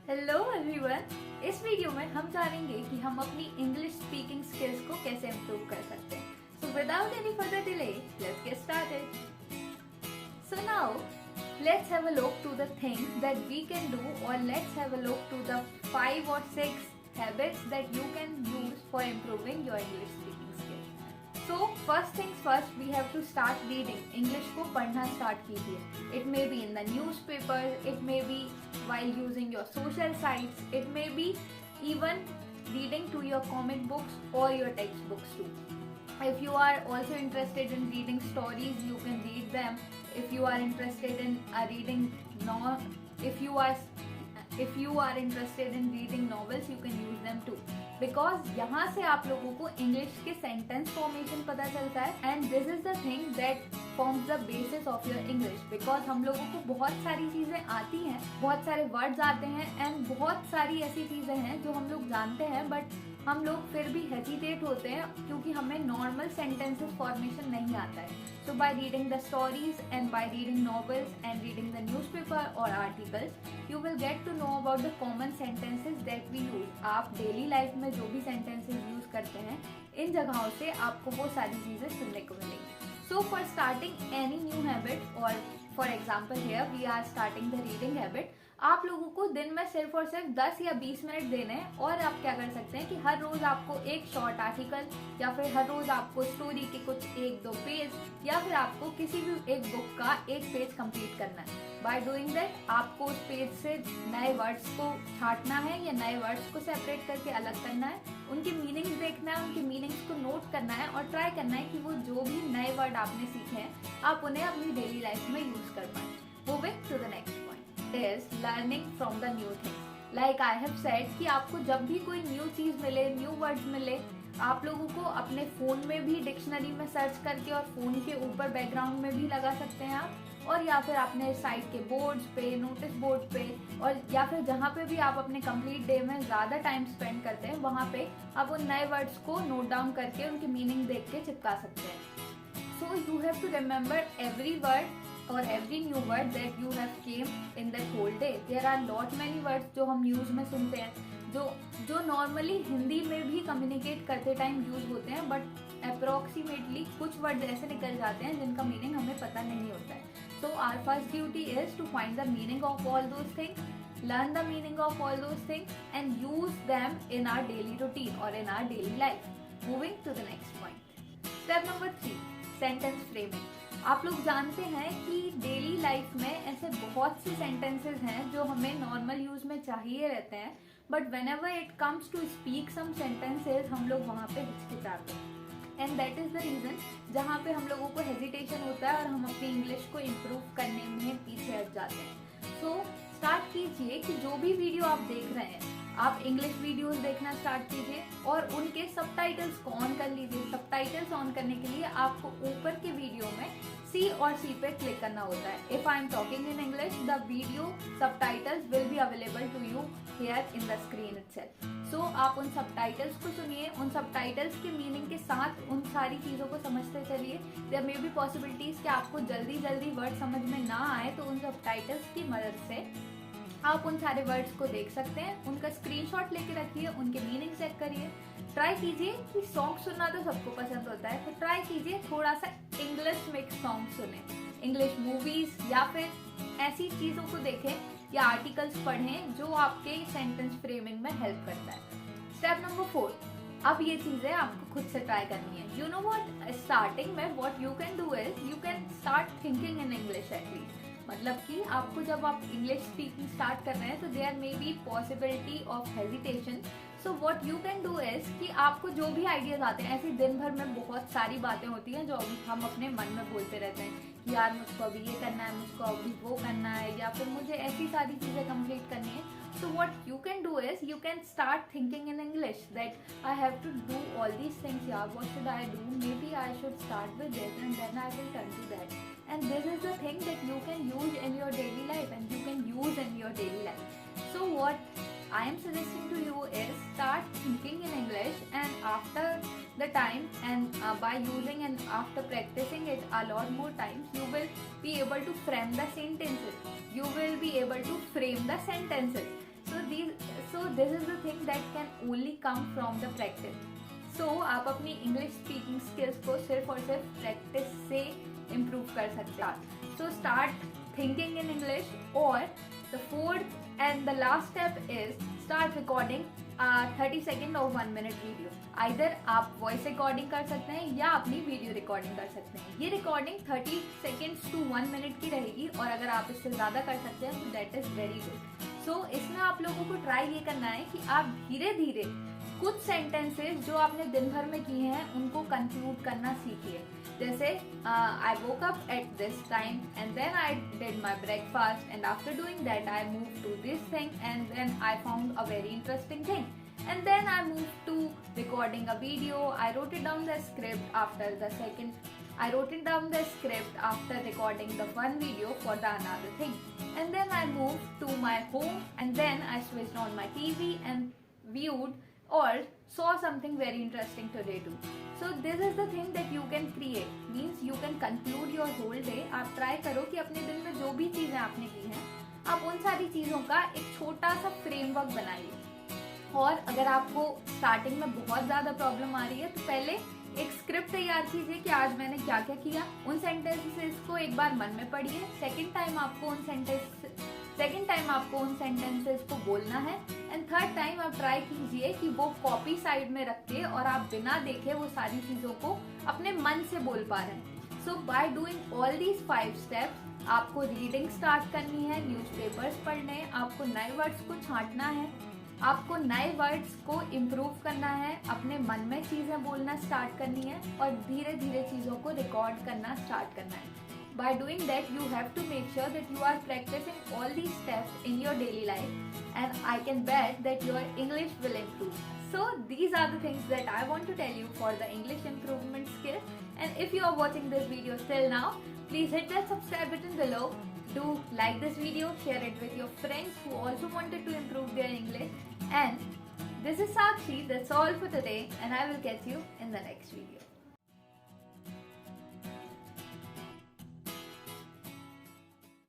Hello everyone. इस video में हम जानेंगे कि हम अपनी इंग्लिश स्पीकिंग स्किल्स को कैसे इम्प्रूव कर सकते हैं। So without any further delay, let's get started. So now let's have a look to the things that we can do, or let's have a look to the 5 or 6 habits that you can use for improving your English speaking skills. So first things first, we have to start reading. English को पढ़ना start कीजिए. It may be in the newspaper, it may be while using your social sites, it may be even reading to your comic books or your textbooks too. If you are also interested in reading stories, you can read them. If you are interested in if you are interested in reading novels, you can use them too. Because यहाँ से आप लोगों को English के sentence formation पता चलता है, and this is the thing that forms the basis of your English. Because हम लोगों को बहुत सारी चीजें आती हैं, बहुत सारे वर्ड्स आते हैं, एंड बहुत सारी ऐसी चीजें हैं जो हम लोग जानते हैं, बट हम लोग फिर भी हेजिटेट होते हैं क्योंकि हमें नॉर्मल सेंटेंसेस फॉर्मेशन नहीं आता है. So by reading the stories and by reading novels and reading the newspaper और articles, you will get to know about the common sentences that we use. आप डेली लाइफ में जो भी sentences use करते हैं, इन जगहों से आपको वो सारी चीजें सुनने को मिलेंगी. So for starting any new habit, और for example here we are starting the reading habit, आप लोगों को दिन में सिर्फ और सिर्फ 10 या 20 मिनट देने हैं. और आप क्या कर सकते हैं कि हर रोज आपको एक शॉर्ट आर्टिकल, या फिर हर रोज आपको स्टोरी के कुछ 1-2 पेज, या फिर आपको किसी भी एक बुक का एक पेज कंप्लीट करना है. बाय डूइंग दैट आपको उस पेज से नए वर्ड्स को छांटना है या नए वर्ड्स को सेपरेट करके अलग करना है, उनके मीनिंग्स देखना है, उनके मीनिंग्स को नोट करना है, और ट्राई करना है कि वो जो भी नए वर्ड आपने सीखे हैं आप उन्हें अपनी डेली लाइफ में यूज कर पाए. Moving to the next point is learning from the new things. Like I have said कि आपको जब भी कोई न्यू चीज मिले, न्यू वर्ड्स मिले, आप लोगों को अपने फोन में भी डिक्शनरी में सर्च करके और फोन के ऊपर बैकग्राउंड में भी लगा सकते हैं आप, और या फिर अपने साइट के बोर्ड्स पे, नोटिस बोर्ड पे, और या फिर जहाँ पे भी आप अपने कंप्लीट डे में ज़्यादा टाइम स्पेंड करते हैं, वहाँ पे आप उन नए वर्ड्स को नोट डाउन करके उनकी मीनिंग देख के चिपका सकते हैं. So you have to remember every word or every new word that you have came in that whole day. There are lot many words जो हम न्यूज में सुनते हैं, जो नॉर्मली हिंदी में भी कम्युनिकेट करते टाइम यूज होते हैं, बट अप्रोक्सीमेटली कुछ वर्ड ऐसे निकल जाते हैं जिनका मीनिंग हमें पता नहीं होता है. So our first duty is to find the meaning of all those things, learn the meaning of all those things and use them in our daily routine or in our daily life. Moving to the next point. Step number 3, sentence framing. आप लोग जानते हैं कि daily life में ऐसे बहुत से sentences हैं जो हमें नॉर्मल यूज में चाहिए रहते हैं, but whenever it comes to speak some sentences हम लोग वहाँ पे हिचकिचाते हैं, and that is the reason जहाँ पे हम लोगों को हेजिटेशन होता है और हम अपनी इंग्लिश को इम्प्रूव करने में पीछे हट जाते हैं. सो स्टार्ट कीजिए कि जो भी वीडियो आप देख रहे हैं, आप इंग्लिश वीडियोस देखना स्टार्ट कीजिए और उनके सबटाइटल्स को ऑन कर लीजिए. सबटाइटल्स ऑन करने के लिए आपको ऊपर के वीडियो में सी और सी पे क्लिक करना होता है. If I am talking in English, the video subtitles will be available to you here in the screen itself. So आप उन सबटाइटल्स को सुनिए, उन सबटाइटल्स के मीनिंग के साथ उन सारी चीज़ों को समझते चलिए. देयर मे बी पॉसिबिलिटीज कि आपको जल्दी वर्ड समझ में ना आए, तो उन सबटाइटल्स की मदद से आप उन सारे वर्ड्स को देख सकते हैं. उनका स्क्रीनशॉट लेके रखिए, उनके मीनिंग चेक करिए. ट्राई कीजिए कि सॉन्ग सुनना तो सबको पसंद होता है, तो ट्राई कीजिए थोड़ा सा इंग्लिश मिक्स सॉन्ग सुने, इंग्लिश मूवीज या फिर ऐसी चीज़ों को देखें या आर्टिकल्स पढ़ें जो आपके सेंटेंस फ्रेमिंग में हेल्प करता है. स्टेप नंबर 4, अब ये चीज़ें आपको खुद से ट्राई करनी है. यू नो व्हाट, स्टार्टिंग में what you can do is you can start thinking in English at least. मतलब कि आपको जब आप इंग्लिश स्पीकिंग स्टार्ट कर रहे हैं तो there may be possibility of hesitation. So what you can do is कि आपको जो भी आइडियाज आते हैं, ऐसे दिन भर में बहुत सारी बातें होती हैं जो हम अपने मन में बोलते रहते हैं कि यार मुझको अभी ये करना है, मुझको अभी वो करना है, या फिर मुझे ऐसी सारी चीज़ें कंप्लीट करनी है. So what you can do is you can start thinking in English that I have to do all these things. Yeah, what should I do? Maybe I should start with this and then I will turn to that. And this is the thing that you can use in your daily life and you can use in your daily life. So what I am suggesting to you is start thinking in English, and after the time and by using and after practicing it a lot more times, you will be able to frame the sentences. You will be able to frame the sentences. So this is the thing that can only come from the practice. So आप अपनी English speaking skills को सिर्फ और सिर्फ practice से improve कर सकते हैं. So start thinking in English, or the fourth and the last step is start recording a 30-second or 1-minute video. Either आप वॉइस रिकॉर्डिंग कर सकते हैं या अपनी वीडियो रिकॉर्डिंग कर सकते हैं. ये रिकॉर्डिंग 30 seconds to 1 minute की रहेगी, और अगर आप इससे ज़्यादा कर सकते हैं तो दैट इज़ वेरी गुड. सो इसमें आप लोगों को ट्राई ये करना है कि आप धीरे धीरे कुछ सेंटेंसेस जो आपने दिन भर में किए हैं उनको कंक्लूड करना सीखिए. जैसे I woke up at this time and then I did my breakfast and after doing that I move to this thing and then I found a very interesting thing and then I moved to recording a video. I wrote it down the script after recording the one video for the another thing, and then I moved to my home and then I switched on my TV and viewed or saw something very interesting today too. So this is the thing that you can create, means you can conclude your whole day. आप try करो कि अपने दिन में जो भी चीजें आपने की हैं आप उन सारी चीजों का एक छोटा सा फ्रेमवर्क बनाइए. और अगर आपको स्टार्टिंग में बहुत ज़्यादा प्रॉब्लम आ रही है तो पहले एक स्क्रिप्ट तैयार कीजिए कि आज मैंने क्या क्या किया. उन सेंटेंसेस को एक बार मन में पढ़िए. सेकंड टाइम आपको उन सेंटेंसेस को बोलना है, एंड थर्ड टाइम आप ट्राई कीजिए कि वो कॉपी साइड में रख के और आप बिना देखे वो सारी चीज़ों को अपने मन से बोल पा रहे हैं. So by doing all these 5 steps आपको रीडिंग स्टार्ट करनी है, न्यूज़पेपर्स पढ़ने, आपको नए वर्ड्स को छांटना है, आपको नए वर्ड्स को इम्प्रूव करना है, अपने मन में चीज़ें बोलना स्टार्ट करनी है और धीरे धीरे चीज़ों को रिकॉर्ड करना स्टार्ट करना है. By doing that, you have to make sure that you are practicing all these steps in your daily life, and I can bet that your English will improve. So these are the things that I want to tell you for the English improvement skill. And if you are watching this video till now, please hit that subscribe button below. Do like this video, share it with your friends who also wanted to improve their English. And this is Sakshi. That's all for today, and I will catch you in the next video.